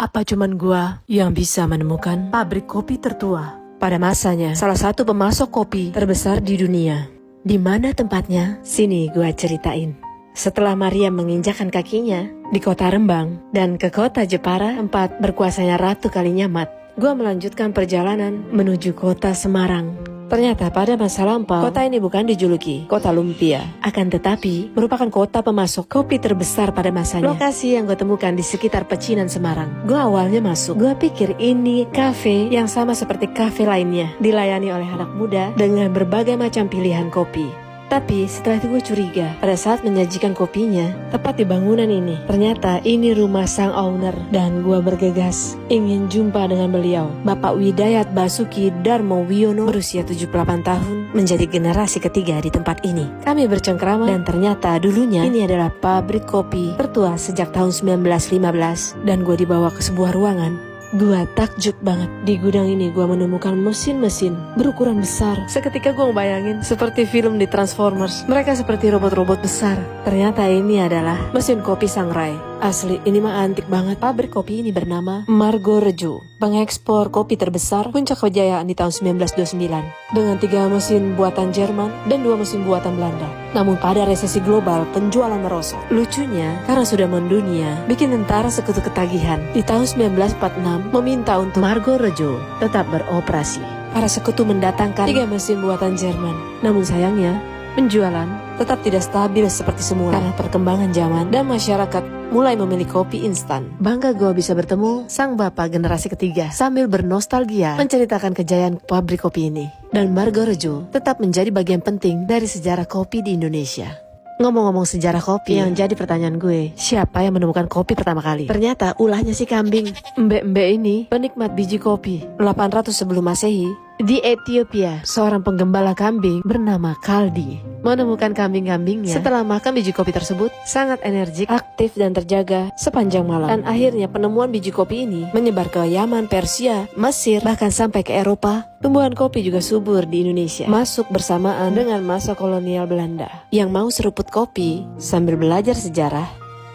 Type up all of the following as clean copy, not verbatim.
Apa cuman gua yang bisa menemukan pabrik kopi tertua? Pada masanya, salah satu pemasok kopi terbesar di dunia. Di mana tempatnya? Sini gua ceritain. Setelah Maria menginjakkan kakinya di kota Rembang dan ke kota Jepara, tempat berkuasanya Ratu Kalinyamat, gua melanjutkan perjalanan menuju kota Semarang. Ternyata pada masa lampau, kota ini bukan dijuluki kota lumpia, akan tetapi merupakan kota pemasok kopi terbesar pada masanya. Lokasi yang gue temukan di sekitar Pecinan Semarang. Gue awalnya masuk, gue pikir ini kafe yang sama seperti kafe lainnya, dilayani oleh anak muda dengan berbagai macam pilihan kopi. Tapi setelah itu gue curiga pada saat menyajikan kopinya tepat di bangunan ini. Ternyata ini rumah sang owner dan gue bergegas ingin jumpa dengan beliau. Bapak Widayat Basuki Darmo Wiono berusia 78 tahun menjadi generasi ketiga di tempat ini. Kami bercengkrama dan ternyata dulunya ini adalah pabrik kopi tertua sejak tahun 1915 dan gue dibawa ke sebuah ruangan. Gua takjub banget. Di gudang ini gua menemukan mesin-mesin berukuran besar. Seketika gua ngebayangin seperti film di Transformers. Mereka seperti robot-robot besar. Ternyata ini adalah mesin kopi Sangrai. Asli, ini mah antik banget. Pabrik kopi ini bernama Margorejo, pengekspor kopi terbesar puncak kejayaan di tahun 1929 dengan 3 mesin buatan Jerman dan 2 mesin buatan Belanda. Namun pada resesi global penjualan merosot. Lucunya, karena sudah mendunia, bikin tentara sekutu ketagihan. Di tahun 1946 meminta untuk Margorejo tetap beroperasi. Para sekutu mendatangkan 3 mesin buatan Jerman. Namun sayangnya, penjualan tetap tidak stabil seperti semula karena perkembangan zaman dan masyarakat mulai memilih kopi instan. Bangga gue bisa bertemu sang bapak generasi ketiga sambil bernostalgia menceritakan kejayaan pabrik kopi ini. Dan Margorejo tetap menjadi bagian penting dari sejarah kopi di Indonesia. Ngomong-ngomong sejarah kopi, yang jadi pertanyaan gue, siapa yang menemukan kopi pertama kali? Ternyata ulahnya si kambing. Mbek-mbek ini penikmat biji kopi. 800 sebelum Masehi, di Ethiopia, seorang penggembala kambing bernama Kaldi menemukan kambing-kambingnya setelah makan biji kopi tersebut sangat energik, aktif dan terjaga sepanjang malam. Dan akhirnya penemuan biji kopi ini menyebar ke Yaman, Persia, Mesir, bahkan sampai ke Eropa. Tumbuhan kopi juga subur di Indonesia, masuk bersamaan dengan masa kolonial Belanda. Yang mau seruput kopi sambil belajar sejarah,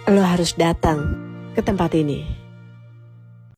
lo harus datang ke tempat ini.